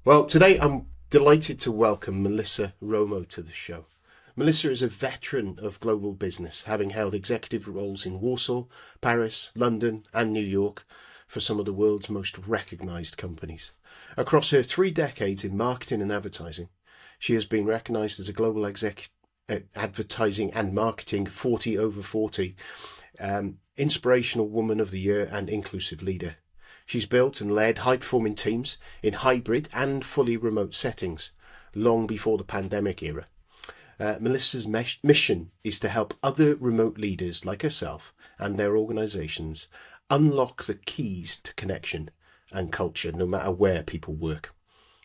Well, today I'm delighted to welcome Melissa Romo to the show. Melissa is a veteran of global business, having held executive roles in Warsaw, Paris, London, and New York for some of the world's most recognised companies. Across her 3 decades in marketing and advertising, she has been recognised as a global advertising and marketing 40 over 40, inspirational woman of the year and inclusive leader. She's built and led high-performing teams in hybrid and fully remote settings, long before the pandemic era. Melissa's mission is to help other remote leaders like herself and their organisations unlock the keys to connection and culture, no matter where people work.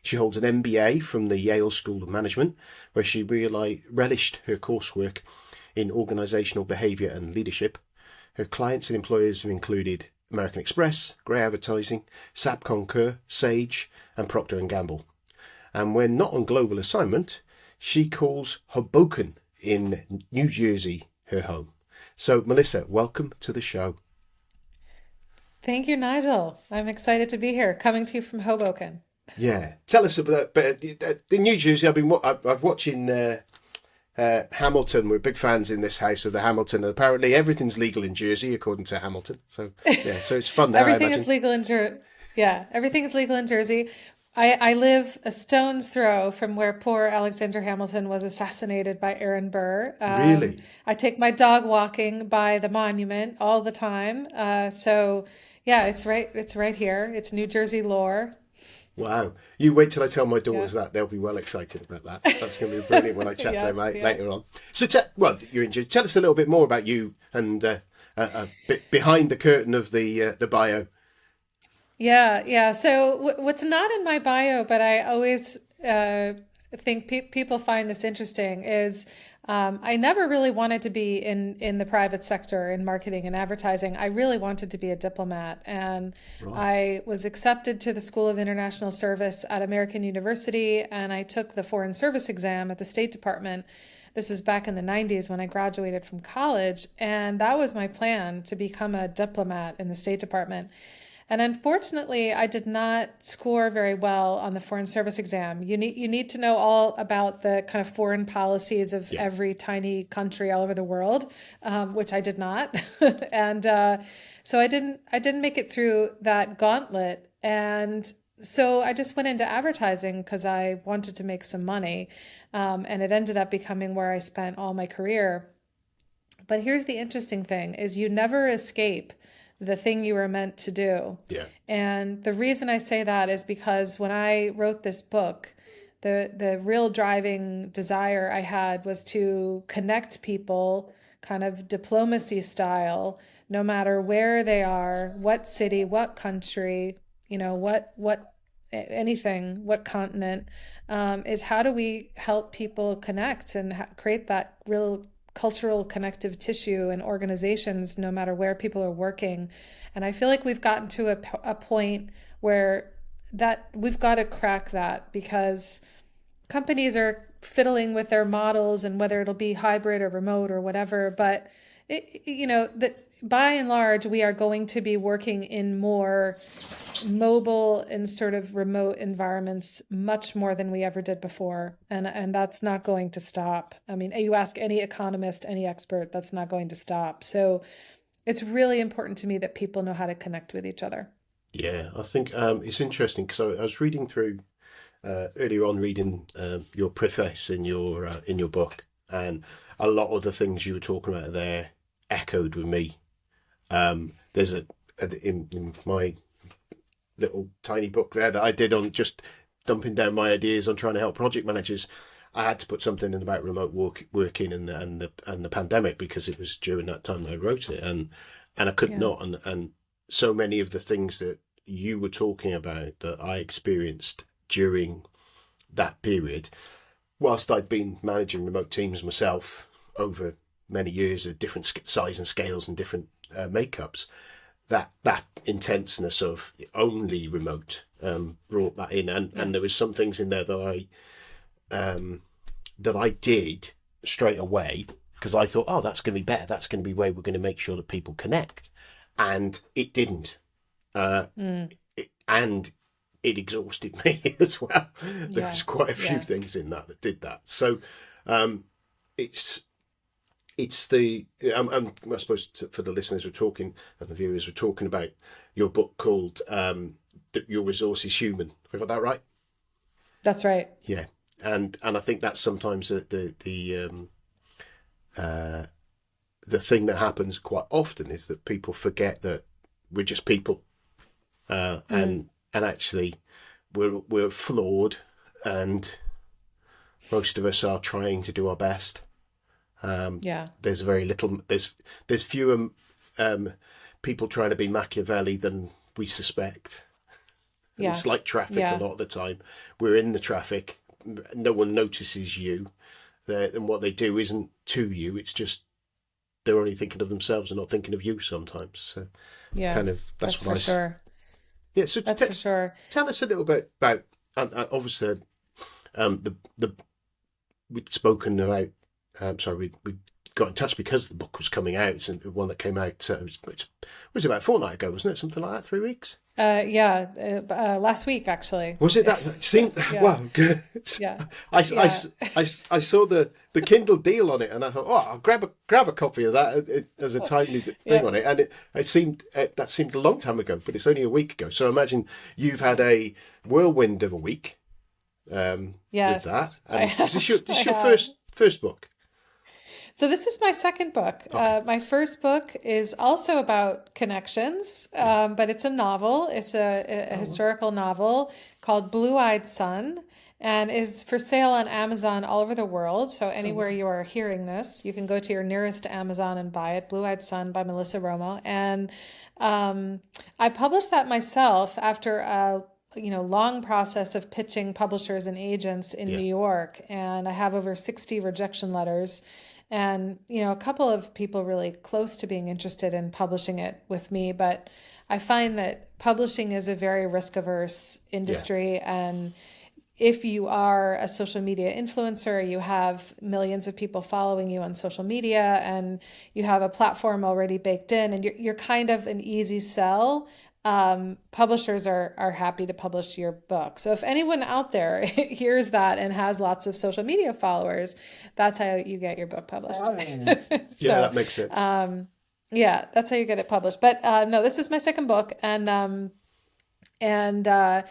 She holds an MBA from the Yale School of Management, where she relished her coursework in organisational behaviour and leadership. Her clients and employers have included American Express, Grey Advertising, SAP Concur, Sage, and Procter & Gamble. And when not on global assignment, she calls Hoboken in New Jersey her home. So, Melissa, welcome to the show. Thank you, Nigel. I'm excited to be here, coming to you from Hoboken. Yeah, tell us about the New Jersey. I've watching Hamilton. We're big fans in this house of the Hamilton. Apparently, everything's legal in Jersey, according to Hamilton. So yeah, so it's fun there, I Everything is imagine. legal in Yeah, everything is legal in Jersey. I live a stone's throw from where poor Alexander Hamilton was assassinated by Aaron Burr. Really? I take my dog walking by the monument all the time. So yeah, it's right here. It's New Jersey lore. Wow. You wait till I tell my Yeah. daughters that. They'll be well excited about that. That's going to be brilliant when I chat to Yeah, them yeah. later on. So, well, you're in Jersey. Tell us a little bit more about you and a bit behind the curtain of the bio. Yeah, yeah. So what's not in my bio, but I always think people find this interesting is I never really wanted to be in the private sector in marketing and advertising. I really wanted to be a diplomat, and Right. I was accepted to the School of International Service at American University, and I took the Foreign Service exam at the State Department. This was back in the 90s when I graduated from college, and that was my plan to become a diplomat in the State Department. And unfortunately, I did not score very well on the Foreign Service exam. You need to know all about the kind of foreign policies of Yeah. every tiny country all over the world, which I did not, and so I didn't make it through that gauntlet. And so I just went into advertising because I wanted to make some money, and it ended up becoming where I spent all my career. But here's the interesting thing is you never escape the thing you were meant to do. Yeah. And the reason I say that is because when I wrote this book, the real driving desire I had was to connect people kind of diplomacy style, no matter where they are, what city, what country, what anything, what continent, is how do we help people connect and create that real cultural connective tissue in organizations, no matter where people are working. And I feel like we've gotten to a point where that we've got to crack that because companies are fiddling with their models and whether it'll be hybrid or remote or whatever. But that by and large, we are going to be working in more mobile and sort of remote environments much more than we ever did before. And that's not going to stop. I mean, you ask any economist, any expert, that's not going to stop. So it's really important to me that people know how to connect with each other. Yeah, I think it's interesting because I was reading through earlier on, reading your preface in your book, and a lot of the things you were talking about there echoed with me. There's in my little tiny book there that I did on just dumping down my ideas on trying to help project managers. I had to put something in about remote working and the pandemic because it was during that time that I wrote it, and I could Yeah. not, and so many of the things that you were talking about that I experienced during that period, whilst I'd been managing remote teams myself over many years of different size and scales and different makeups, that intenseness of only remote brought that in, Yeah. and there was some things in there that I did straight away because I thought, oh, that's going to be better. That's going to be where we're going to make sure that people connect, and it didn't. Uh, Mm. and it exhausted me as well. There Yeah. was quite a few Yeah. things in that did that. So it's it's the I suppose for the listeners we're talking and the viewers we're talking about your book called Your Resource is Human. Have I got that right? That's right. Yeah, and I think that's sometimes the thing that happens quite often is that people forget that we're just people, Mm. and actually we're flawed, and most of us are trying to do our best. Yeah. There's very little. There's fewer people trying to be Machiavelli than we suspect. And Yeah. it's like traffic a Yeah. lot of the time. We're in the traffic. No one notices you. And what they do isn't to you. It's just they're only thinking of themselves and not thinking of you sometimes. So Yeah. kind of That's that's what for sure. yeah. So That's for sure. tell us a little bit about obviously the we'd spoken about. Sorry, we got in touch because the book was coming out. It's one that came out. It was about a fortnight ago, wasn't it? Something like that, 3 weeks. Yeah. Last week, actually. Was it that? It seemed Yeah. well. Good. Yeah. I, I, Yeah. I saw the Kindle deal on it, and I thought, oh, I'll grab a copy of that as a timely thing Yeah. on it. And it seemed that seemed a long time ago, but it's only a week ago. So I imagine you've had a whirlwind of a week with that. Yes, I And is have. this I your have. first book? So this is my second book. Okay. My first book is also about connections, Yeah. but it's a novel. It's a Oh, well. historical novel called Blue-Eyed Sun, and is for sale on Amazon all over the world. So Oh, anywhere well. you are hearing this, you can go to your nearest Amazon and buy it. Blue-Eyed Sun by Melissa Romo, and um, I published that myself after a long process of pitching publishers and agents in Yeah. New York, and I have over 60 rejection letters. And, a couple of people really close to being interested in publishing it with me, but I find that publishing is a very risk averse Yeah. industry. And if you are a social media influencer, you have millions of people following you on social media, and you have a platform already baked in, and you're kind of an easy sell. Publishers are happy to publish your book. So if anyone out there hears that and has lots of social media followers, that's how you get your book published. Yeah, So, that makes sense. yeah, that's how you get it published. But no, this is my second book, and I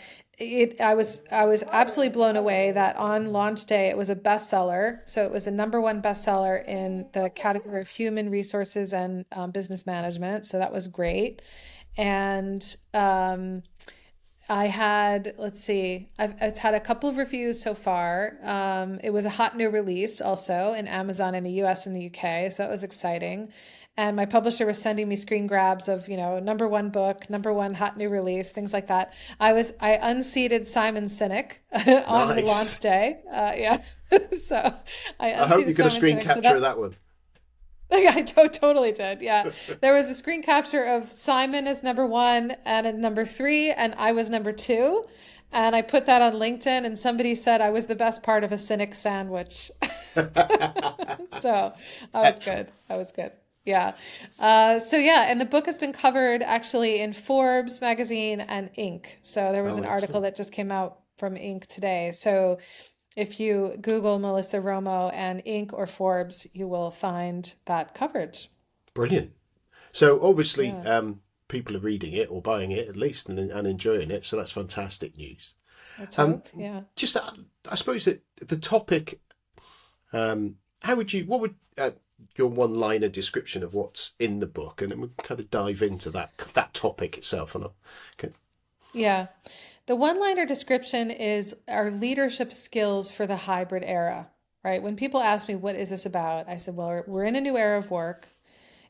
was absolutely blown away that on launch day it was a bestseller. So it was a number one bestseller in the category of human resources and business management. So that was great. And I had, let's see, it's had a couple of reviews so far. It was a hot new release also in Amazon in the US and the UK, so that was exciting. And my publisher was sending me screen grabs of, number one book, number one hot new release, things like that. I unseated Simon Sinek on the Nice. launch day. Yeah. So I I hope you unseated got a Simon screen Sinek. So capture of that that one. I totally did. Yeah. There was a screen capture of Simon as number one and at number three, and I was number two. And I put that on LinkedIn, and somebody said I was the best part of a cynic sandwich. So that was Excellent. good. That was good. Yeah. So yeah, and the book has been covered actually in Forbes magazine and Inc. So there was Oh, an article excellent. that just came out from Inc. today. So if you Google Melissa Romo and Inc. or Forbes, you will find that coverage. Brilliant. So obviously, Yeah, people are reading it or buying it at least and enjoying it. So that's fantastic news. let's Um, hope. Yeah. just I suppose that the topic. How would you? What would your one-liner description of what's in the book, and then we'll kind of dive into that topic itself. And okay. Yeah. The one-liner description is our leadership skills for the hybrid era, right? When people ask me, what is this about? I said, well, we're in a new era of work.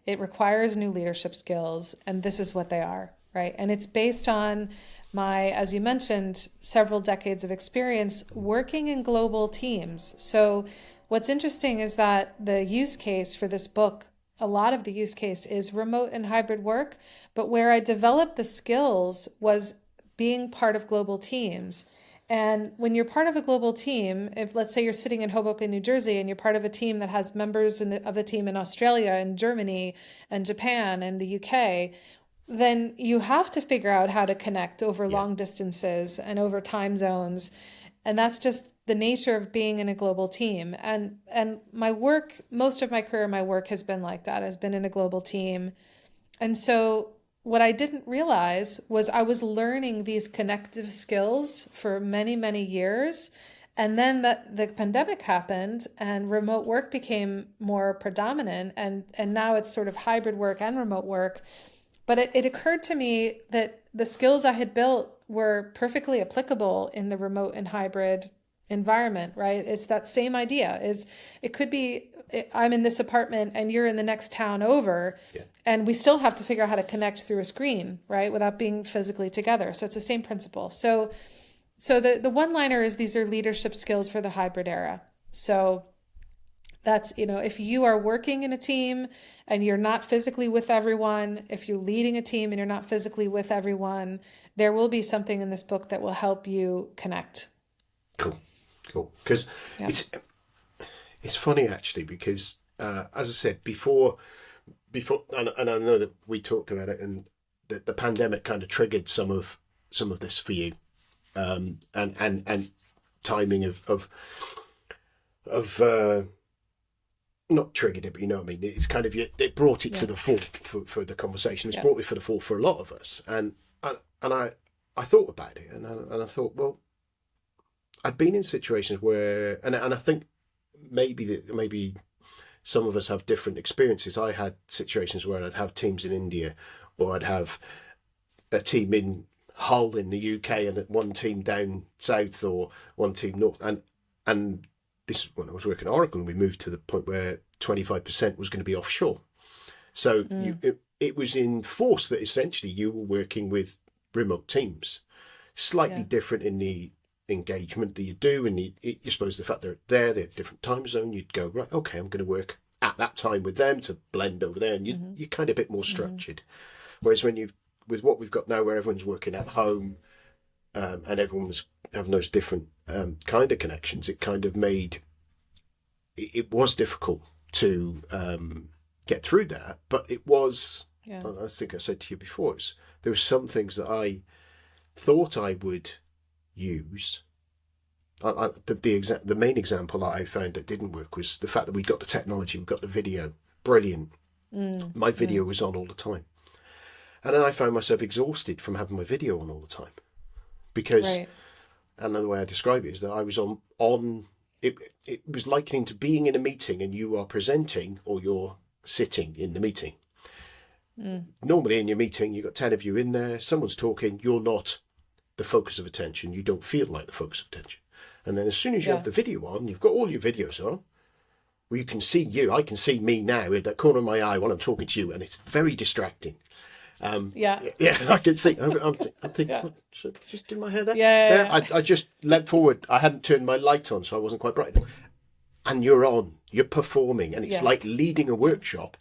It requires new leadership skills, and this is what they are, right? And it's based on my, as you mentioned, several decades of experience working in global teams. So, what's interesting is that the use case for this book, a lot of the use case is remote and hybrid work, but where I developed the skills was being part of global teams. And when you're part of a global team, if let's say you're sitting in Hoboken, New Jersey, and you're part of a team that has members of the team in Australia and Germany and Japan and the UK, then you have to figure out how to connect over Yeah. long distances and over time zones. And that's just the nature of being in a global team. And my work, most of my career, my work has been like that, has been in a global team. And so what I didn't realize was I was learning these connective skills for many, many years. And then the pandemic happened and remote work became more predominant. And now it's sort of hybrid work and remote work. But it occurred to me that the skills I had built were perfectly applicable in the remote and hybrid environment, right? It's that same idea is it could be I'm in this apartment and you're in the next town over, Yeah. and we still have to figure out how to connect through a screen, right? Without being physically together. So it's the same principle. So the one liner is these are leadership skills for the hybrid era. So that's, if you are working in a team and you're not physically with everyone, if you're leading a team and you're not physically with everyone, there will be something in this book that will help you connect. Cool. Cool. Because Yeah. it's funny actually because as I said before, and I know that we talked about it, and the pandemic kind of triggered some of this for you, and timing of not triggered it, but you know what I mean. It's kind of it brought it to Yeah. the fore for the conversation. It's Yeah. brought it for the fore for a lot of us, and I thought about it, and I thought, well, I've been in situations where, and I think maybe some of us have different experiences. I had situations where I'd have teams in India, or I'd have a team in Hull in the UK, and one team down south, or one team north, and this when I was working at Oregon, we moved to the point where 25% was going to be offshore. So it was enforced that essentially you were working with remote teams, slightly Yeah. different in the engagement that you do, and you suppose the fact they're different time zone, you'd go right, okay, I'm going to work at that time with them to blend over there, and you're kind of a bit more structured. Whereas when you've with what we've got now, where everyone's working at home, and everyone's having those different kind of connections, it kind of made it was difficult to get through that. But it was, Yeah. I think I said to you before, there were some things that I thought I would use. The main example that I found that didn't work was the fact that we got the technology, we got the video, brilliant. My video was on all the time, and then I found myself exhausted from having my video on all the time because Right. another way I describe it is that I was on it. It was likening to being in a meeting and you are presenting or you're sitting in the meeting. Normally in your meeting, you've got 10 of you in there, someone's talking, you're not the focus of attention, you don't feel like the focus of attention. And then as soon as you have Yeah. the video on, you've got all your videos on, well, you can see you. I can see me now in that corner of my eye while I'm talking to you, and it's very distracting. Yeah. Yeah, I can see. I'm thinking, Yeah. what, should I just do my hair there? Yeah. There, Yeah. I just leant forward. I hadn't turned my light on, so I wasn't quite bright enough. And you're on, you're performing, and it's Yeah. like leading a workshop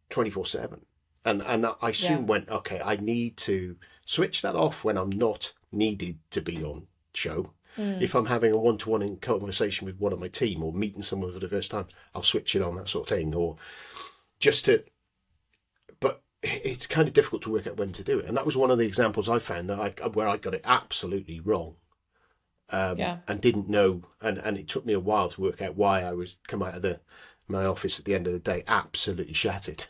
24/7. And I Yeah. soon went, okay, I need to switch that off when I'm not needed to be on show. If I'm having a one-to-one conversation with one of my team or meeting someone for the first time, I'll switch it on, that sort of thing. Or just to, but it's kind of difficult to work out when to do it. And that was one of the examples I found where I got it absolutely wrong, Yeah. and didn't know. And it took me a while to work out why I was come out of my office at the end of the day absolutely shattered.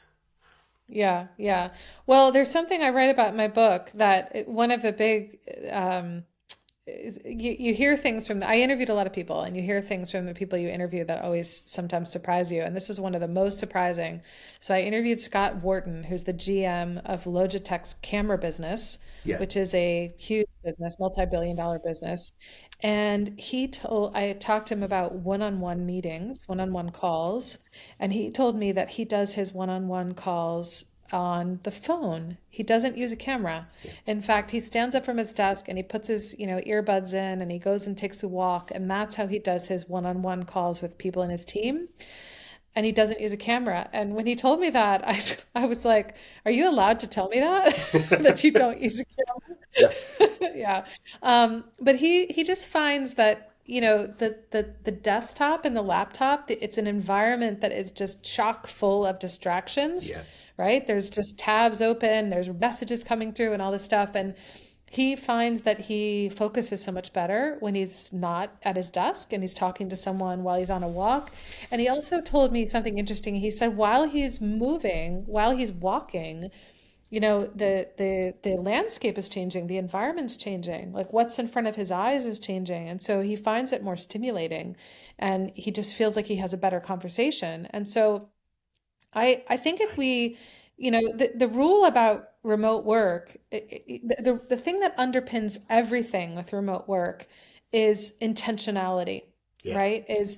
Yeah. Yeah. Well, there's something I write about in my book that one of the big you hear things from I interviewed a lot of people, and you hear things from the people you interview that always sometimes surprise you, and this is one of the most surprising. So I interviewed Scott Wharton, who's the GM of Logitech's camera business, Yeah, which is a huge business, multi-billion-dollar business. And I talked to him about one-on-one meetings, one-on-one calls, and he told me that he does his one-on-one calls on the phone. He doesn't use a camera. yeah, In fact, he stands up from his desk and he puts his, earbuds in, and he goes and takes a walk, and that's how he does his one-on-one calls with people in his team. And he doesn't use a camera. And when he told me that, I was like, "Are you allowed to tell me that that you don't use a yeah, camera?" Yeah. But he just finds that the desktop and the laptop, it's an environment that is just chock full of distractions, Yeah. right? There's just tabs open, there's messages coming through and all this stuff. And he finds that he focuses so much better when he's not at his desk and he's talking to someone while he's on a walk. And he also told me something interesting. He said while he's moving, while he's walking, the landscape is changing, the environment's changing, like what's in front of his eyes is changing, and so he finds it more stimulating, and he just feels like he has a better conversation. And so I think if Right. we, the rule about remote work, the thing that underpins everything with remote work is intentionality, Yeah. right? Is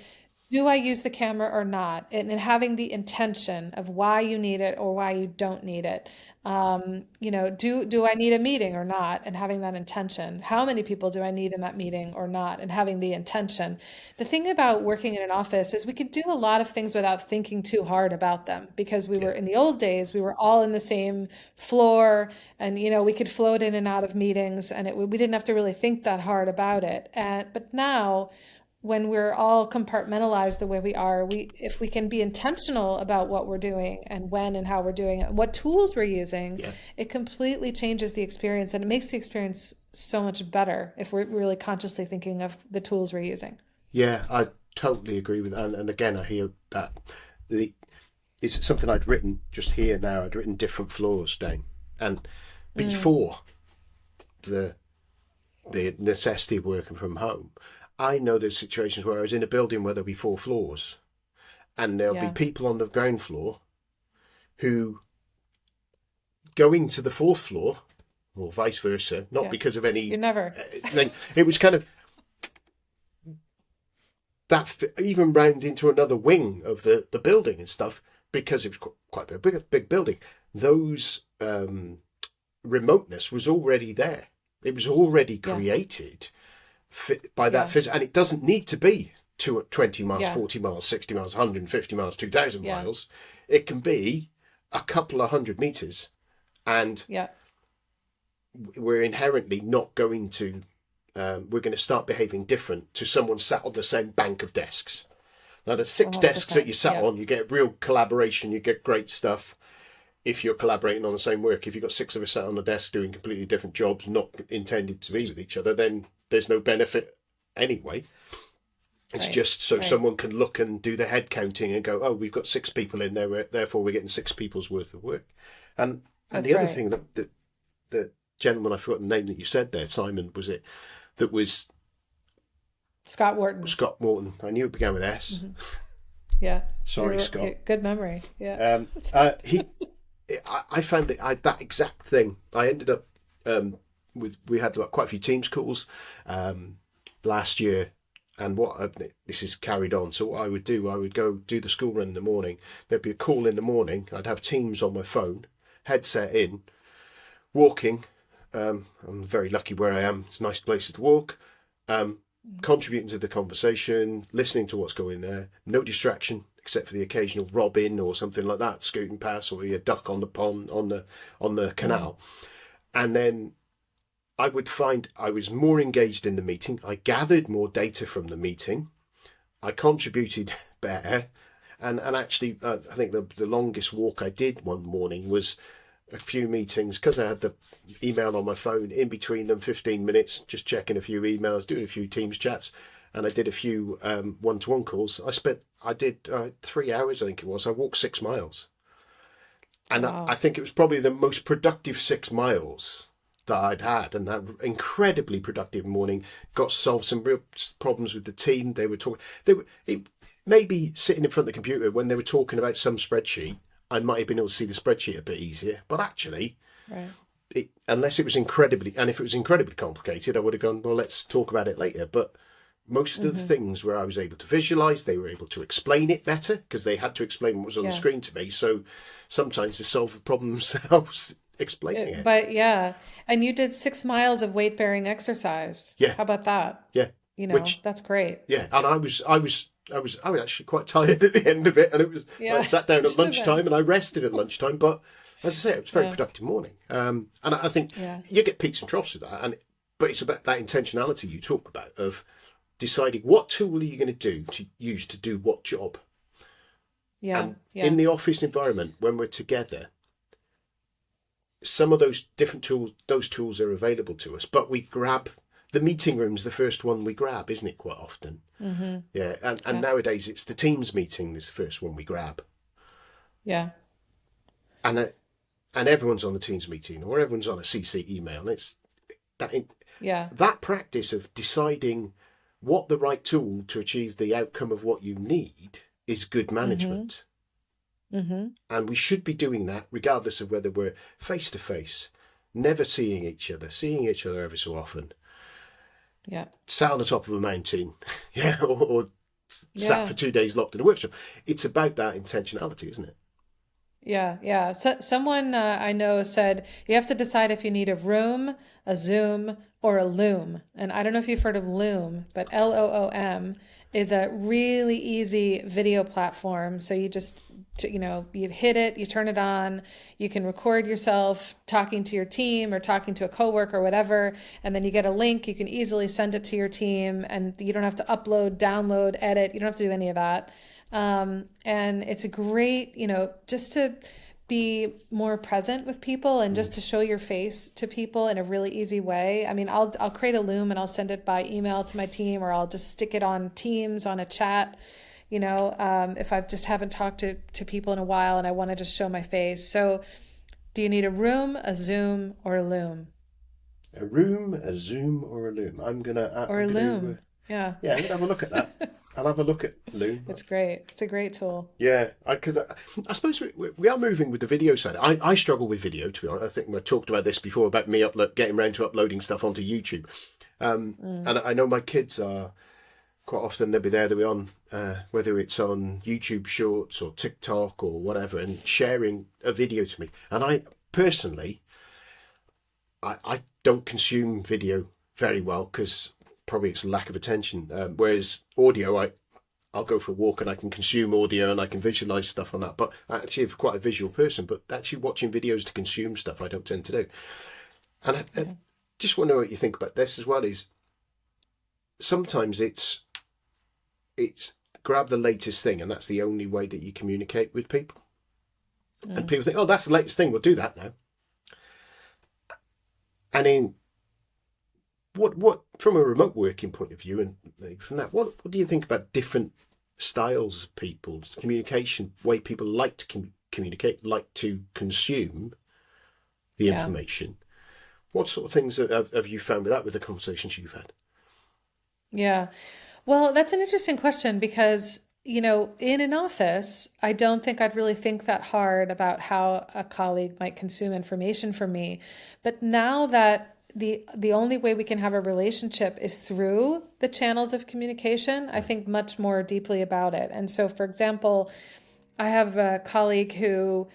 do I use the camera or not? And having the intention of why you need it or why you don't need it. Do I need a meeting or not? And having that intention. How many people do I need in that meeting or not? And having the intention. The thing about working in an office is we could do a lot of things without thinking too hard about them because we Yeah. were in the old days, we were all in the same floor and we could float in and out of meetings and we didn't have to really think that hard about it. But now when we're all compartmentalized the way we are, if we can be intentional about what we're doing and when and how we're doing it, and what tools we're using, Yeah. it completely changes the experience and it makes the experience so much better if we're really consciously thinking of the tools we're using. Yeah, I totally agree with that. And again, I hear that the it's something I'd written just here now. I'd written different floors down, and Mm, before the necessity of working from home, I know there's situations where I was in a building where there'll be 4 floors, and there'll be yeah, people on the ground floor who going to the fourth floor, or vice versa, not yeah. because of You're any never. thing. It was kind of that even round into another wing of the building and stuff because it was quite a big building. Those remoteness was already there. It was already Yeah, created by that yeah, physics, and it doesn't need to be 20 miles, yeah, 40 miles, 60 miles, 150 miles, 2,000 yeah, miles. It can be a couple of 100 meters, and yeah. we're inherently not going to. We're going to start behaving different to someone sat on the same bank of desks. Now, the 6 desks that 100%. you sat Yeah, on, you get real collaboration, you get great stuff if you're collaborating on the same work. If you've got 6 of us sat on the desk doing completely different jobs, not intended to be with each other, then there's no benefit anyway. It's right, just so right. someone can look and do the head counting and go, oh, we've got 6 people in there, therefore we're getting 6 people's worth of work. And the That's other right. thing that the gentleman, I forgot the name that you said there, Simon, was it, that was Scott Wharton. Scott Morton. I knew it began with S. Hmm. Yeah, Sorry, Scott. good memory. Yeah. He, I found that exact thing. I ended up we had quite a few Teams calls last year, and this is carried on. So what I would do, I would go do the school run in the morning. There'd be a call in the morning. I'd have Teams on my phone, headset in, walking. I'm very lucky where I am. It's nice places to walk. Um, Contributing to the conversation, listening to what's going there. No distraction except for the occasional robin or something like that scooting past, or a duck on the pond on the Mm, canal. And then I would find I was more engaged in the meeting. I gathered more data from the meeting. I contributed better. And actually, I think the longest walk I did one morning was a few meetings because I had the email on my phone in between them, 15 minutes, just checking a few emails, doing a few Teams chats, and I did a few one-to-one calls. I did 3 hours, I think it was. I walked 6 miles, and I wow. think it was probably the most productive 6 miles that I'd had, and that incredibly productive morning. Got to solve some real problems with the team. They were talking. Maybe sitting in front of the computer when they were talking about some spreadsheet. I might have been able to see the spreadsheet a bit easier, but actually, Right. unless it was incredibly, and if it was incredibly complicated, I would have gone, well, let's talk about it later. But most of the Hmm. things where I was able to visualize, they were able to explain it better because they had to explain what was on the Yeah. screen to me. So sometimes they solve the problem themselves explaining it. But yeah, and you did 6 miles of weight bearing exercise. Yeah, How about that? yeah. Which, That's great. yeah, and I was actually quite tired at the end of it, and it was I Yeah, sat down you at should have been. lunchtime and I rested at lunchtime. But as I say, it was a very Yeah, productive morning. And I think yeah, you get peaks and troughs with that, but it's about that intentionality you talk about of deciding what tool are you going to use to do what job. Yeah. And in Yeah. the office environment, when we're together, some of those different tools, those tools are available to us, but we grab the meeting room's the first one we grab, isn't it? Quite often, Mm-hmm. yeah. And Yeah. nowadays, it's the Teams meeting is the first one we grab, Yeah. and and everyone's on the Teams meeting or everyone's on a CC email. And it's that Yeah. that practice of deciding what the right tool to achieve the outcome of what you need is good Mm-hmm. management. Mm-hmm. And we should be doing that regardless of whether we're face to face, never seeing each other every so often, Yeah. sat on the top of a mountain, yeah, or sat for Yeah. 2 days locked in a workshop. It's about that intentionality, isn't it? Yeah, yeah. So, someone I know said you have to decide if you need a room, a Zoom, or a Loom. And I don't know if you've heard of Loom, but Loom is a really easy video platform. So you just, you hit it, you turn it on, you can record yourself talking to your team or talking to a coworker or whatever, and then you get a link. You can easily send it to your team, and you don't have to upload, download, edit. You don't have to do any of that. And it's a great, just to be more present with people and just Mm. to show your face to people in a really easy way. I mean, I'll create a Loom and I'll send it by email to my team, or I'll just stick it on Teams on a chat. If I just haven't talked to people in a while and I want to just show my face. So, do you need a room, a Zoom, or a Loom? A room, a Zoom, or a Loom. Or a Loom? Yeah. Yeah, I'm gonna have a look at that. I'll have a look at Loom. It's great. It's a great tool. Yeah, because I suppose we are moving with the video side. I struggle with video, to be honest. I think we talked about this before about me getting around to uploading stuff onto YouTube. Mm. And I know my kids are quite often they'll be on whether it's on YouTube Shorts or TikTok or whatever, and sharing a video to me. And I personally, I don't consume video very well because probably it's a lack of attention. Whereas audio, I'll go for a walk and I can consume audio and I can visualize stuff on that. But actually, I'm quite a visual person. But actually, watching videos to consume stuff, I don't tend to do. And I just want to know what you think about this as well. Is sometimes it's grab the latest thing, and that's the only way that you communicate with people. And Mm. people think, oh, that's the latest thing. We'll do that now. And in what from a remote working point of view, and maybe from that, what do you think about different styles of people's communication, way people like to communicate, like to consume the Yeah. information? What sort of things have you found with that, with the conversations you've had? Yeah. Well, that's an interesting question because, in an office, I don't think I'd really think that hard about how a colleague might consume information from me. But now that the only way we can have a relationship is through the channels of communication, I Yeah, think much more deeply about it. And so, for example, I have a colleague who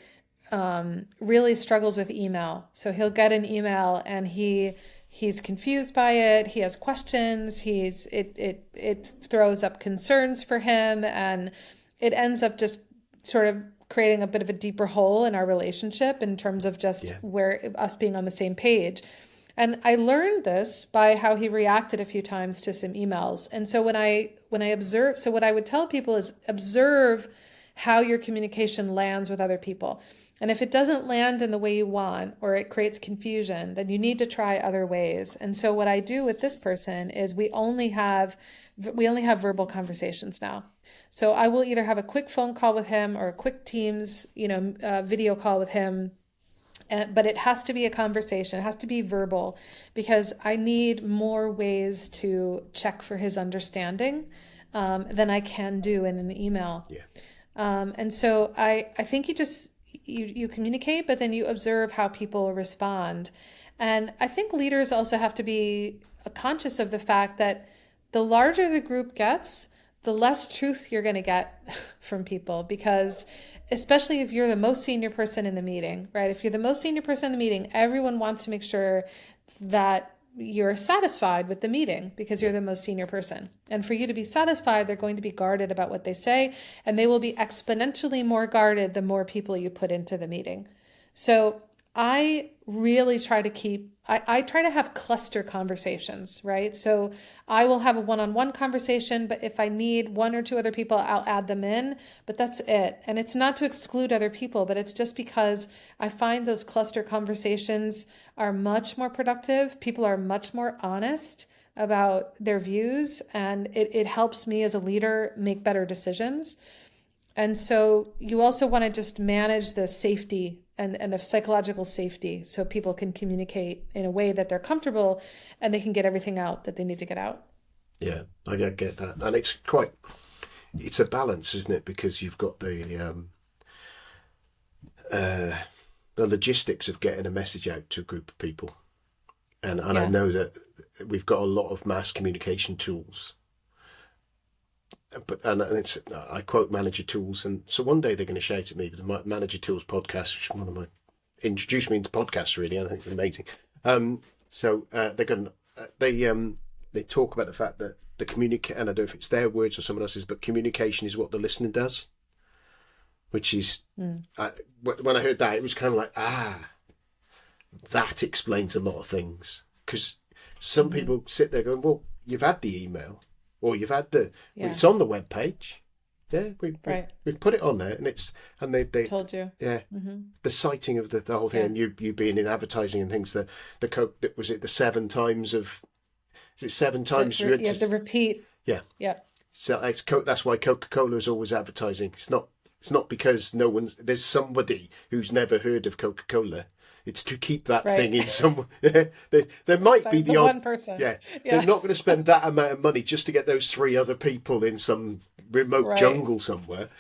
really struggles with email. So he'll get an email and he's confused by it. He has questions. It throws up concerns for him, and it ends up just sort of creating a bit of a deeper hole in our relationship in terms of just yeah, where us being on the same page. And I learned this by how he reacted a few times to some emails. And so when I observe, so what I would tell people is observe how your communication lands with other people. And if it doesn't land in the way you want or it creates confusion, then you need to try other ways. And so what I do with this person is we only have verbal conversations now. So I will either have a quick phone call with him or a quick Teams, video call with him, but it has to be a conversation. It has to be verbal because I need more ways to check for his understanding than I can do in an email. yeah, And so I think you communicate, but then you observe how people respond. And I think leaders also have to be conscious of the fact that the larger the group gets, the less truth you're going to get from people, because especially if you're the most senior person in the meeting, right? If you're the most senior person in the meeting, everyone wants to make sure that you're satisfied with the meeting because yeah, you're the most senior person. And for you to be satisfied, they're going to be guarded about what they say, and they will be exponentially more guarded the more people you put into the meeting. So I really try to I try to have cluster conversations, right? So I will have a one-on-one conversation, but if I need one or two other people, I'll add them in, but that's it. And it's not to exclude other people, but it's just because I find those cluster conversations are much more productive. People are much more honest about their views, and it helps me as a leader make better decisions. And so you also want to just manage the safety and the psychological safety so people can communicate in a way that they're comfortable and they can get everything out that they need to get out. Yeah, I get that, and it's a balance, isn't it? Because you've got uh, the logistics of getting a message out to a group of people, and I Yeah. know that we've got a lot of mass communication tools, and it's I quote manager tools, and so one day they're going to shout at me, but the manager tools podcast, which is one of my introduced me into podcasts, really. I think it's amazing. They're going they talk about the fact that the communicate, and I don't know if it's their words or someone else's, but communication is what the listener does, which is when I heard that, it was kind of like, that explains a lot of things, because some people sit there going, well, you've had the email, or you've had Yeah. it's on the web page. Yeah, Right. we've put it on there, and they Told you. yeah, Mm-hmm. the citing of the whole thing, Yeah. and you being in advertising and things, the coke, that was it, the seven times of, is it seven times you had Yeah, the to, repeat. yeah, Yeah. so that's why Coca-Cola is always advertising. It's not because there's somebody who's never heard of Coca-Cola. It's to keep that thing Right. in some. There might be the The odd. one person. Yeah, they're Yeah. not going to spend that amount of money just to get those three other people in some remote Right. jungle somewhere.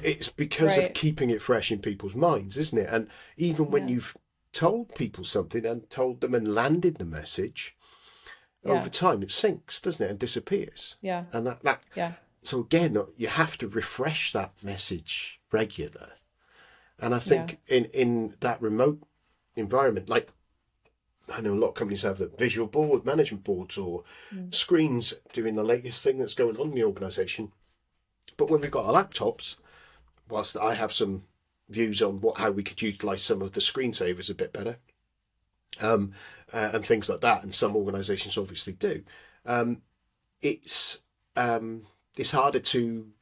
It's because of Right. keeping it fresh in people's minds, isn't it? And even when Yeah. you've told people something and told them and landed the message, over Yeah. time it sinks, doesn't it, and disappears. Yeah. And that Yeah. so again, you have to refresh that message regular. And I Yeah. think in that remote environment, like I know a lot of companies have the visual board, management boards, or Mm. screens doing the latest thing that's going on in the organisation. But when we've got our laptops, whilst I have some views on how we could utilise some of the screensavers a bit better, and things like that, and some organisations obviously do, it's it's harder to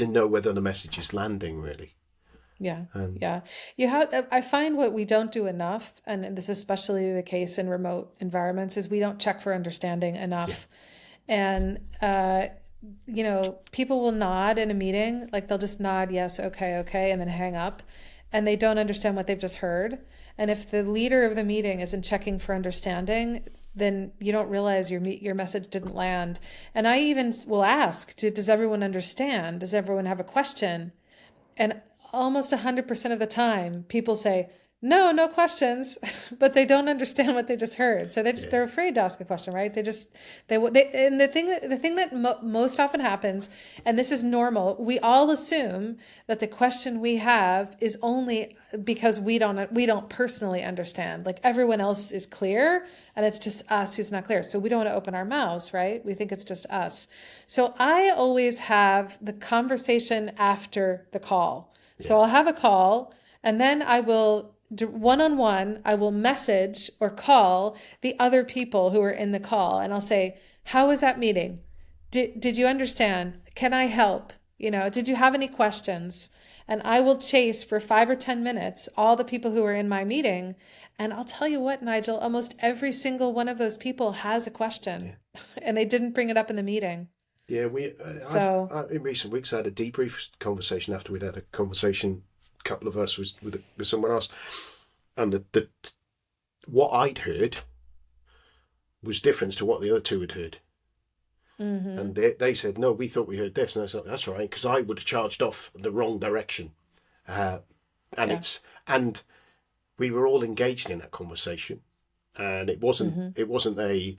know whether the message is landing really. Yeah, Um, yeah. I find what we don't do enough, and this is especially the case in remote environments, is we don't check for understanding yeah, enough. And, people will nod in a meeting, like they'll just nod, yes, okay, okay, and then hang up, and they don't understand what they've just heard. And if the leader of the meeting isn't checking for understanding, then you don't realize your message didn't land. And I even will ask, does everyone understand? Does everyone have a question? And almost 100% of the time, people say, no, no questions, but they don't understand what they just heard. So yeah, they're afraid to ask a question, right? And the thing that most often happens, and this is normal, we all assume that the question we have is only because we don't personally understand. Like everyone else is clear, and it's just us who's not clear. So we don't want to open our mouths, right? We think it's just us. So I always have the conversation after the call. yeah, So I'll have a call, and then I will one on one, I will message or call the other people who are in the call, and I'll say, how was that meeting? Did you understand? Can I help? Did you have any questions? And I will chase for 5 or 10 minutes all the people who are in my meeting. And I'll tell you what, Nigel, almost every single one of those people has a question yeah. and they didn't bring it up in the meeting. Yeah, So, in recent weeks I had a debrief conversation after we'd had a conversation, a couple of us with someone else, and the what I'd heard was different to what the other two had heard, mm-hmm. and they said no, we thought we heard this, and I said that's all right because I would have charged off the wrong direction, uh, and Yeah. and we were all engaged in that conversation, and Mm-hmm. it wasn't a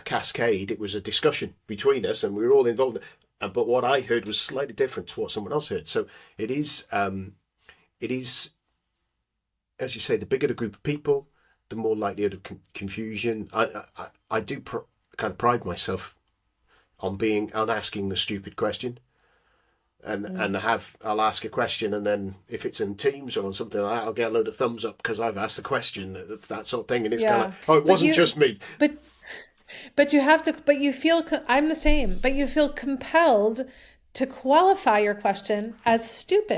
cascade. It was a discussion between us, and we were all involved. But what I heard was slightly different to what someone else heard. So it is, as you say, the bigger the group of people, the more likelihood of confusion. I do kind of pride myself on asking the stupid question. and I'll ask a question, and then if it's in Teams or on something like that, I'll get a load of thumbs up because I've asked the question, that sort of thing, and it's kind of Yeah. like, oh, it But wasn't you, just me. but But you have to, but you feel, I'm the same, but you feel compelled to qualify your question as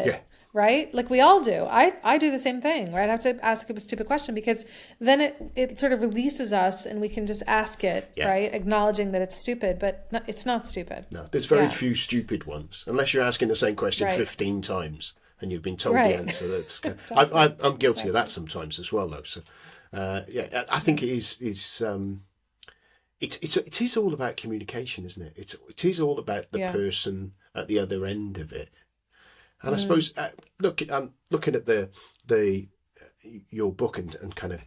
Yeah, stupid, right? Like we all do. I do the same thing, right? I have to ask a stupid question because then it sort of releases us and we can just ask it, yeah. right? Acknowledging that it's stupid, but no, it's not stupid. No, there's very Yeah, few stupid ones, unless you're asking the same question right, 15 times and you've been told the right. answer. That's Exactly, I'm guilty of that exactly. sometimes as well, though. So, yeah, I think Yeah, it is all about communication, isn't it? It is all about the yeah, person at the other end of it. And I mm, suppose I'm looking at the your book and kind of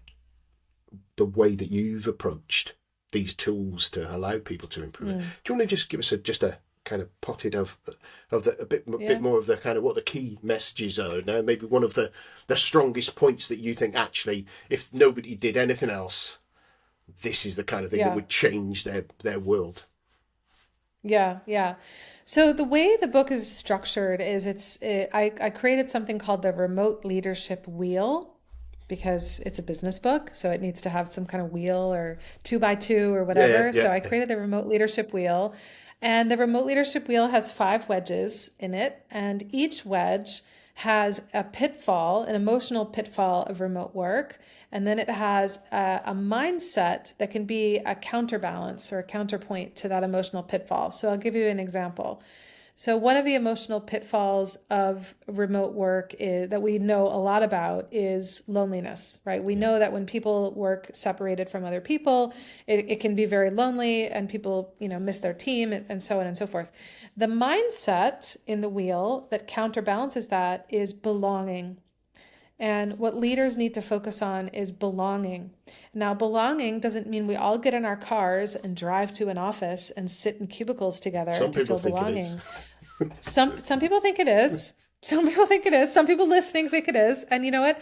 the way that you've approached these tools to allow people to improve it. mm, Do you want to just give us just a kind of potted of the bit yeah. more of the kind of what the key messages are now? Maybe one of the strongest points that you think actually, if nobody did anything else, this is the kind of thing that Yeah. would change their world. Yeah, yeah. So the way the book is structured is I created something called the Remote Leadership Wheel because it's a business book, so it needs to have some kind of wheel or two by two or Yeah, yeah, whatever. yeah, So I yeah. created the Remote Leadership Wheel, and the Remote Leadership Wheel has five wedges in it, and each wedge has a pitfall, an emotional pitfall of remote work, and then it has a mindset that can be a counterbalance or a counterpoint to that emotional pitfall. So I'll give you an example. So one of the emotional pitfalls of remote work is, that we know a lot about is loneliness, right? We Yeah. know that when people work separated from other people, it can be very lonely and people, miss their team and so on and so forth. The mindset in the wheel that counterbalances that is belonging. And what leaders need to focus on is belonging. Now, belonging doesn't mean we all get in our cars and drive to an office and sit in cubicles together Some to people feel think it is. belonging. Some people think it is. Some people think it is. Some people listening think it is. And you know what?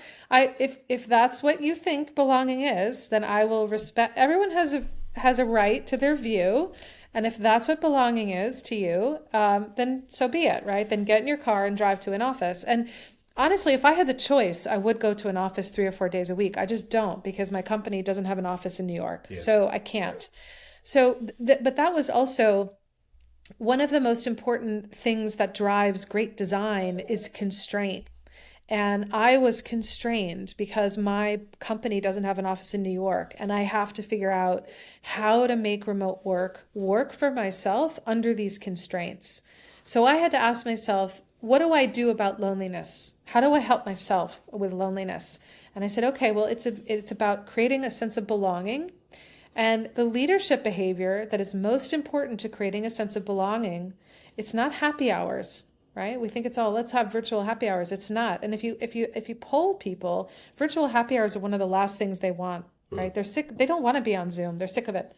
If that's what you think belonging is, then I will respect. Everyone has a right to their view, and if that's what belonging is to you, then so be it, right? Then get in your car and drive to an office. And honestly, if I had the choice, I would go to an office 3 or 4 days a week. I just don't because my company doesn't have an office in New York, Yeah. so I can't. So, but that was also one of the most important things that drives great design is constraint. And I was constrained because my company doesn't have an office in New York. And I have to figure out how to make remote work for myself under these constraints. So I had to ask myself, what do I do about loneliness? How do I help myself with loneliness? And I said, okay, well, it's about creating a sense of belonging, and the leadership behavior that is most important to creating a sense of belonging, it's not happy hours, right? We think it's all let's have virtual happy hours. It's not. And if you poll people, virtual happy hours are one of the last things they want, Mm. right? They're sick, they don't want to be on Zoom. They're sick of it.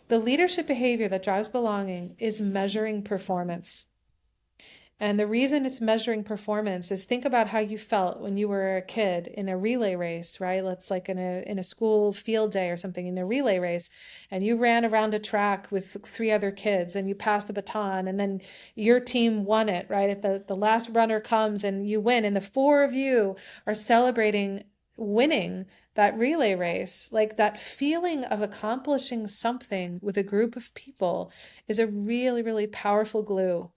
The leadership behavior that drives belonging is measuring performance. And the reason it's measuring performance is think about how you felt when you were a kid in a relay race, right? Let's like in a school field day or something in a relay race, and you ran around a track with three other kids and you passed the baton and then your team won it, right? At the last runner comes and you win, and the four of you are celebrating winning that relay race. Like that feeling of accomplishing something with a group of people is a really, really powerful glue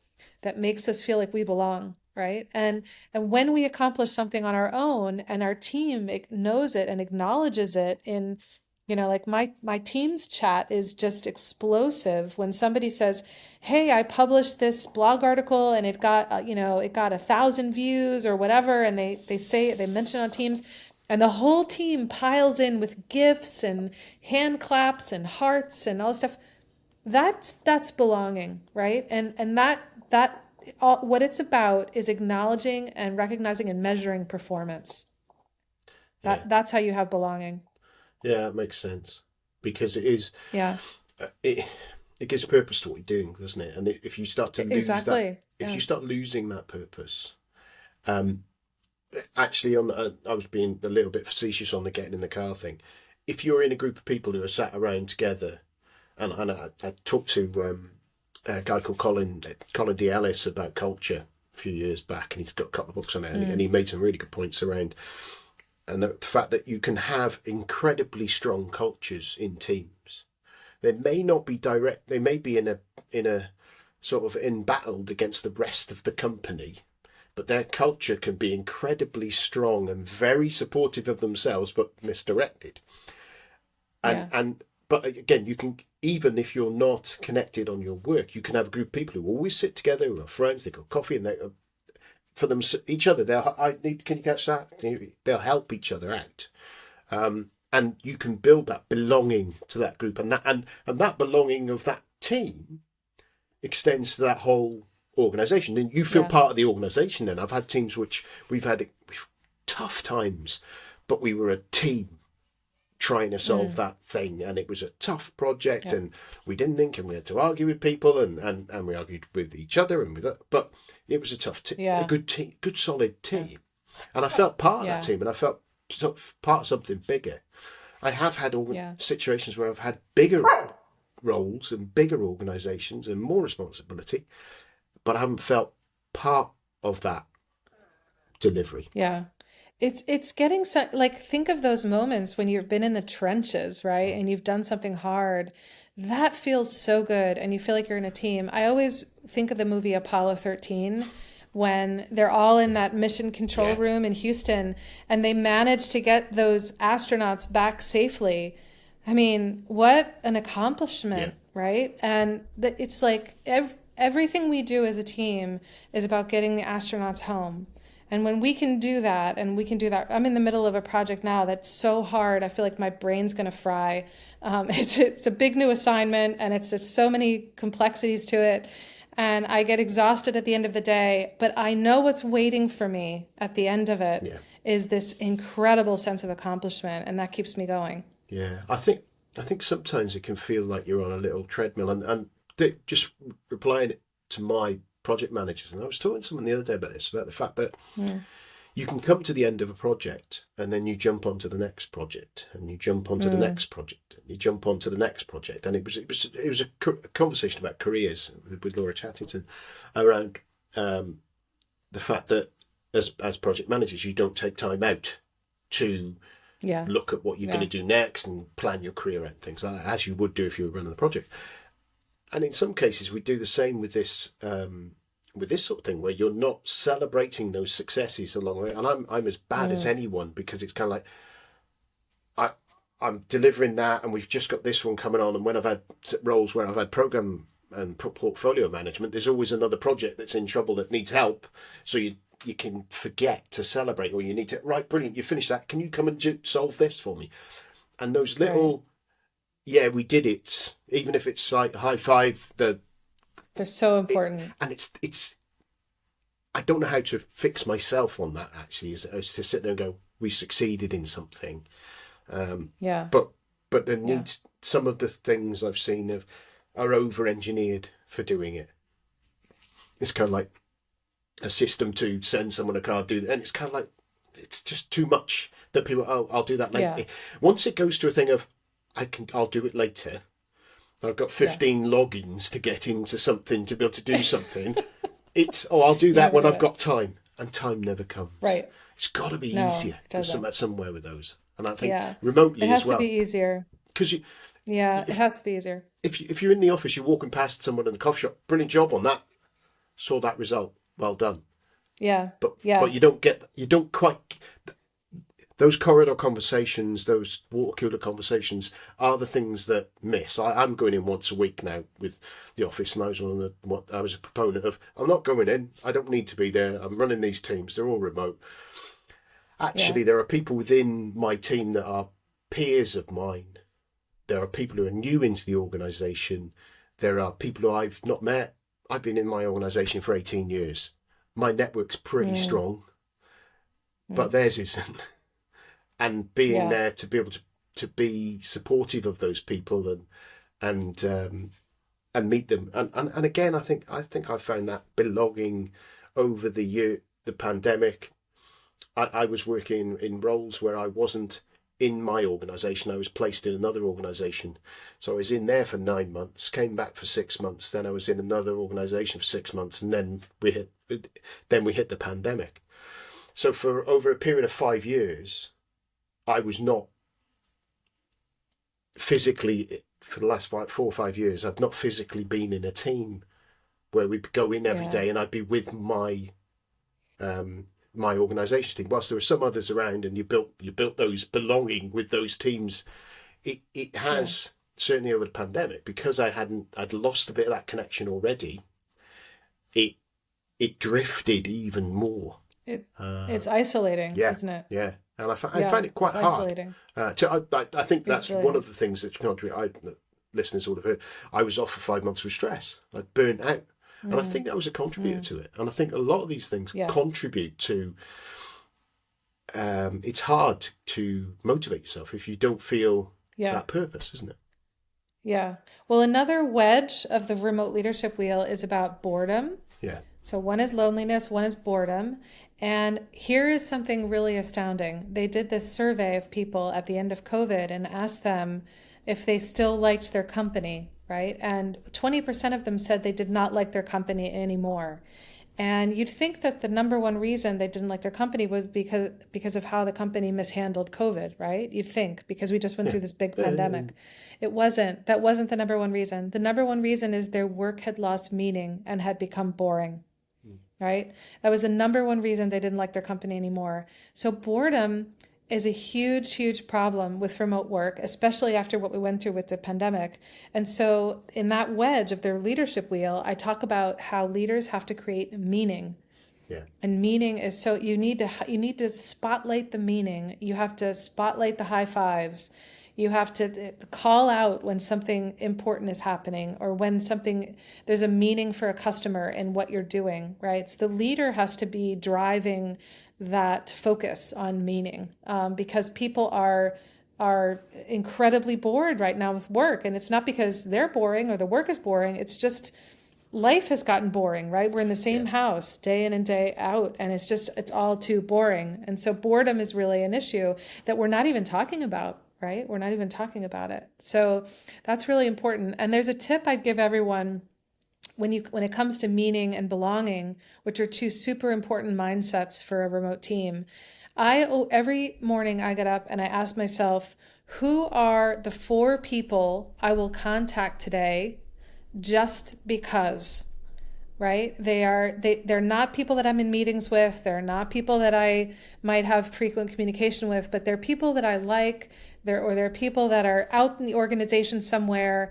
that makes us feel like we belong, right? And when we accomplish something on our own and our team knows it and acknowledges it in, like my team's chat is just explosive when somebody says, hey, I published this blog article and it got it got 1,000 views or whatever, and they mention on Teams, and the whole team piles in with gifs and hand claps and hearts and all this stuff. That's belonging, right? And that what it's about is acknowledging and recognizing and measuring performance. Yeah. That's how you have belonging. Yeah, it makes sense because it is Yeah, it it gives purpose to what you're doing, doesn't it? And if you start to lose that, exactly. if Yeah. you start losing that purpose, um, actually, I was being a little bit facetious on the getting in the car thing. If you're in a group of people who are sat around together, and I talked to a guy called Colin D. Ellis about culture a few years back, and he's got a couple of books on it, and he made some really good points around and the fact that you can have incredibly strong cultures in teams. They may not be direct; they may be in a sort of embattled against the rest of the company, but their culture can be incredibly strong and very supportive of themselves, but misdirected. And Yeah. and but again, you can, even if you're not connected on your work, you can have a group of people who always sit together, who are friends. They go coffee, and they for them each other. Can you catch that? They'll help each other out. And you can build that belonging to that group, and that belonging of that team extends to that whole organisation, and you feel Yeah. part of the organisation. And I've had teams which we've tough times, but we were a team trying to solve that thing, and it was a tough project, Yeah. and we didn't think, and we had to argue with people, and we argued with each other, but it was a Yeah. good team, good solid Yeah. team, and I felt part of that Yeah. team, and I felt sort of part of something bigger. I have had Yeah. situations where I've had bigger roles and bigger organisations and more responsibility, but I haven't felt part of that delivery. Yeah. It's getting so, like, think of those moments when you've been in the trenches, right? And you've done something hard. That feels so good and you feel like you're in a team. I always think of the movie Apollo 13 when they're all in that mission control Yeah, room in Houston and they manage to get those astronauts back safely. I mean, what an yeah, accomplishment, right? And that it's like everything we do as a team is about getting the astronauts home. And when we can do that, and we can do that, I'm in the middle of a project now that's so hard. I feel like my brain's going to fry. It's a big new assignment, and it's just so many complexities to it. And I get exhausted at the end of the day, but I know what's waiting for me at the end of it yeah. is this incredible sense of accomplishment, and that keeps me going. Yeah, I think sometimes it can feel like you're on a little treadmill, and just replying to my project managers, and I was talking to someone the other day about this, about the fact that Mm, you can come to the end of a project and then you jump onto the next project, and you jump onto the mm, next project, and you jump onto the next project, and it was a conversation about careers with Laura Chattington around the fact that as project managers, you don't take time out to yeah, look at what you're going yeah, to do next and plan your career and things like that, as you would do if you were running the project. And in some cases, we do the same with this sort of thing, where you're not celebrating those successes along the way. And I'm as bad as mm, anyone, because it's kind of like I I'm delivering that, and we've just got this one coming on. And when I've had roles where I've had program and portfolio management, there's always another project that's in trouble that needs help. So you can forget to celebrate, or you need to, right, brilliant, you finished that, can you come and solve this for me? And those right. little, yeah, we did it, even if it's like high five, They're so it, important. and it's I don't know how to fix myself on that, actually, is to sit there and go, we succeeded in something. Yeah, but there yeah, needs, some of the things I've seen are over engineered for doing it. It's kind of like a system to send someone a card, do, and it's kind of like, it's just too much that people, oh, I'll do that yeah, later. Once it goes to a thing of, I'll do it later. I've got yeah. 15 logins to get into something to be able to do something. It's, oh, I'll do You that never when do I've it. got time, and time never comes. Right. It's got to be No, easier it doesn't. somewhere with those, and I think Yeah. It remotely as has to be well, easier. because Yeah, it if has to be easier. if you're in the office, you're walking past someone in a coffee shop, brilliant job on that, saw that result, well done. Yeah. But Yeah. you don't quite, those corridor conversations, those water cooler conversations are the things that miss. I'm going in once a week now with the office, and I was what I was a proponent of. I'm not going in. I don't need to be there. I'm running these teams. They're all remote. Yeah. Actually, there are people within my team that are peers of mine. There are people who are new into the organisation. There are people who I've not met. I've been in my organisation for 18 years. My network's pretty Mm, strong, mm. but theirs isn't. And being Yeah. there to be able to be supportive of those people, and and meet them, and again, I found that belonging over the pandemic. I was working in roles where I wasn't in my organisation. I was placed in another organisation. So I was in there for 9 months, came back for 6 months, then I was in another organisation for 6 months, and then we hit the pandemic. So for over a period of 5 years, I was not physically, for the last 4 or 5 years, I've not physically been in a team where we'd go in every day and I'd be with my my organisation team. Whilst there were some others around, and you built those belonging with those teams, it has certainly over the pandemic, because I'd lost a bit of that connection already. It drifted even more. It's isolating, isn't it? Yeah, and I find it quite hard. Isolating. I think that's really one of the things that listeners would have heard. I was off for 5 months with stress. I burnt out. And I think that was a contributor to it. And I think a lot of these things contribute to, it's hard to motivate yourself if you don't feel that purpose, isn't it? Yeah. Well, another wedge of the remote leadership wheel is about boredom. Yeah. So one is loneliness, one is boredom. And here is something really astounding. They did this survey of people at the end of COVID and asked them if they still liked their company, right? And 20% of them said they did not like their company anymore. And you'd think that the number one reason they didn't like their company was because of how the company mishandled COVID, right? You'd think, because we just went through this big pandemic. It wasn't. That wasn't the number one reason. The number one reason is their work had lost meaning and had become boring, right? That was the number one reason they didn't like their company anymore. So boredom is a huge, huge problem with remote work, especially after what we went through with the pandemic. And so in that wedge of their leadership wheel, I talk about how leaders have to create meaning. Yeah. And meaning is so you need to spotlight the meaning. You have to spotlight the high fives. You have to call out when something important is happening, or when there's a meaning for a customer in what you're doing, right? So the leader has to be driving that focus on meaning, because people are incredibly bored right now with work. And it's not because they're boring or the work is boring. It's just life has gotten boring, right? We're in the same house day in and day out, and it's all too boring. And so boredom is really an issue that we're not even talking about, right? We're not even talking about it. So that's really important. And there's a tip I'd give everyone when it comes to meaning and belonging, which are two super important mindsets for a remote team. Every morning I get up and I ask myself, who are the 4 people I will contact today just because? Right? They're not people that I'm in meetings with. They're not people that I might have frequent communication with, but they're people that I like. They're people that are out in the organization somewhere.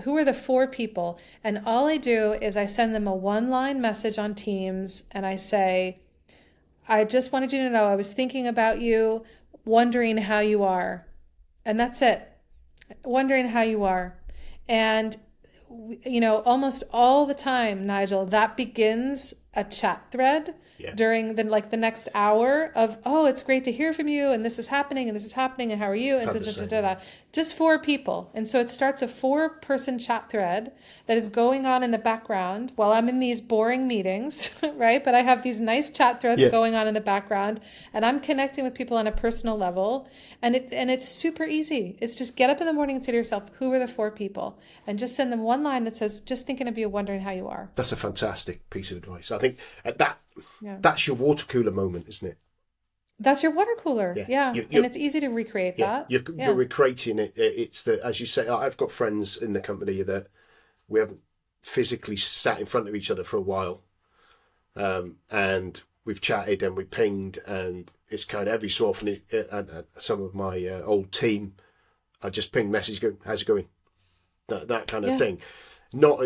Who are the 4 people? And all I do is I send them a 1-line message on Teams, and I say, I just wanted you to know I was thinking about you, wondering how you are. And that's it. Wondering how you are. And almost all the time, Nigel, that begins a chat thread during the next hour of, oh, it's great to hear from you, and this is happening, and how are you, and just 4 people. And so it starts a 4-person chat thread that is going on in the background while I'm in these boring meetings, right? But I have these nice chat threads going on in the background, and I'm connecting with people on a personal level, and it's super easy. It's just get up in the morning and say to yourself, who are the 4 people? And just send them 1 line that says, just thinking of you, wondering how you are. That's a fantastic piece of advice. I think that's your water cooler moment, isn't it? That's your water cooler. Yeah. And it's easy to recreate that. You're recreating it. It's as you say, I've got friends in the company that we haven't physically sat in front of each other for a while. And we've chatted and we pinged, and it's kind of every so often, some of my old team, I just ping message, go, how's it going? That kind of thing. Not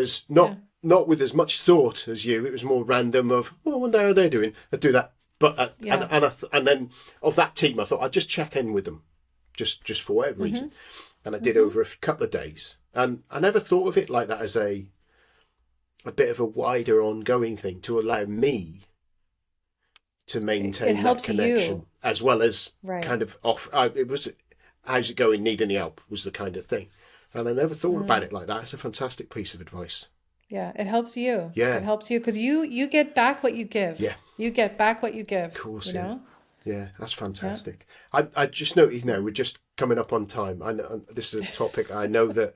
with as much thought as you. It was more random of, well, I wonder how they're doing. I do that. But and then of that team, I thought I'd just check in with them, just for whatever reason, and I did over a couple of days, and I never thought of it like that as a bit of a wider ongoing thing to allow me to maintain that connection as well as kind of off. It was, how's it going? Need any help? Was the kind of thing, and I never thought about it like that. It's a fantastic piece of advice. Yeah, it helps you. Yeah. It helps you because you get back what you give. Yeah. You get back what you give. Of course, you know? Yeah, that's fantastic. Yeah. I just noticed now we're just coming up on time. I know this is a topic I know that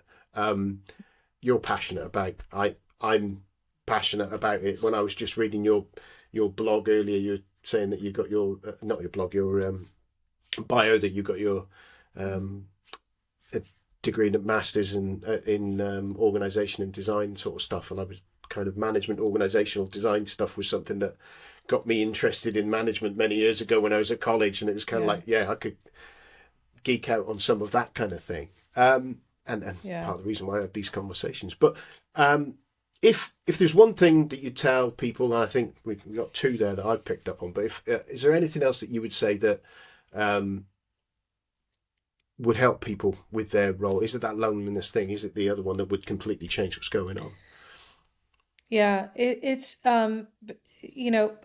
you're passionate about. I'm passionate about it. When I was just reading your blog earlier, you're saying that you got your not your blog, your bio, that you got your a degree in masters in organization and design sort of stuff, and I was kind of management organizational design stuff was something that got me interested in management many years ago when I was at college, and it was kind of like, yeah, I could geek out on some of that kind of thing. And part of the reason why I have these conversations. But if there's one thing that you tell people, and I think we've got two there that I've picked up on, but is there anything else that you would say that would help people with their role? Is it that loneliness thing? Is it the other one that would completely change what's going on? Yeah, it's you know,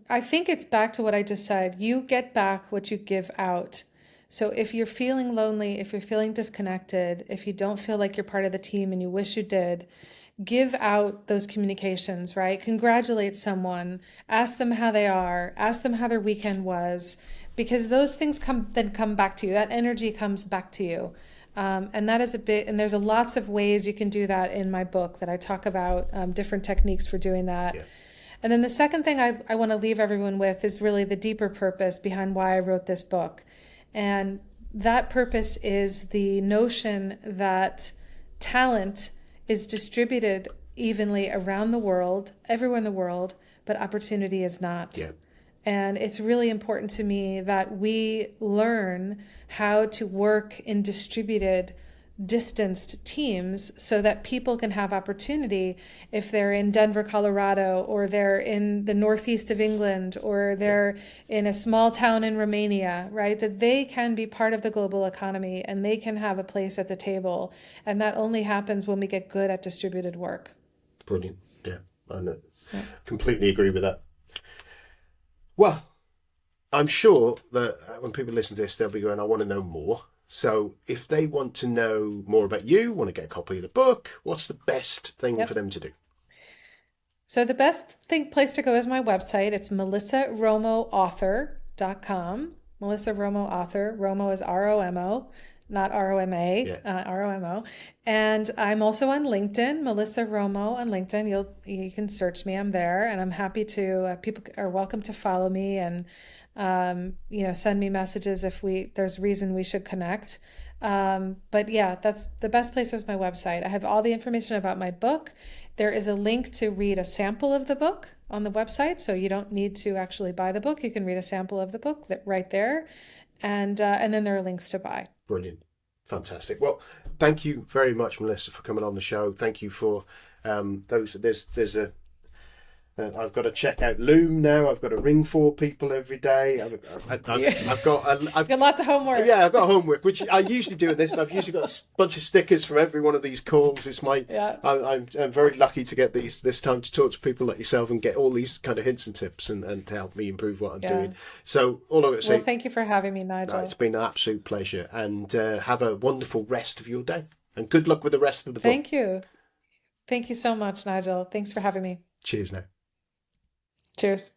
I think it's back to what I just said. You get back what you give out. So if you're feeling lonely, if you're feeling disconnected, if you don't feel like you're part of the team and you wish you did, give out those communications, right? Congratulate someone, ask them how they are, ask them how their weekend was, because those things come back to you. That energy comes back to you. And that is a bit, and there's lots of ways you can do that in my book that I talk about, different techniques for doing that. Yeah. And then the second thing I want to leave everyone with is really the deeper purpose behind why I wrote this book. And that purpose is the notion that talent is distributed evenly around the world, everywhere in the world, but opportunity is not. Yeah. And it's really important to me that we learn how to work in distributed, distanced teams so that people can have opportunity if they're in Denver, Colorado, or they're in the northeast of England, or they're in a small town in Romania, right? That they can be part of the global economy and they can have a place at the table. And that only happens when we get good at distributed work. Brilliant. Yeah, I know. Yeah. Completely agree with that. Well, I'm sure that when people listen to this, they'll be going, I want to know more. So if they want to know more about you, want to get a copy of the book, what's the best thing for them to do? So the best place to go is my website. It's melissaromoauthor.com. Melissa Romo author. Romo is Romo, not Roma, Romo. And I'm also on LinkedIn, Melissa Romo on LinkedIn. You can search me. I'm there, and I'm happy to. People are welcome to follow me and send me messages if there's reason we should connect. But yeah, that's the best place is my website. I have all the information about my book. There is a link to read a sample of the book on the website, so you don't need to actually buy the book. You can read a sample of the book right there, and then there are links to buy. Brilliant. Fantastic. Well, thank you very much, Melissa, for coming on the show. Thank you for those. There's a I've got to check out Loom now. I've got to ring 4 people every day. I've got lots of homework. Yeah, I've got homework, which I usually do with this. I've usually got a bunch of stickers from every one of these calls. It's my I'm very lucky to get this time to talk to people like yourself and get all these kind of hints and tips and to help me improve what I'm doing. So all I would say. Well, thank you for having me, Nigel. It's been an absolute pleasure, and have a wonderful rest of your day. And good luck with the rest of the book. Thank you. Thank you so much, Nigel. Thanks for having me. Cheers now. Cheers.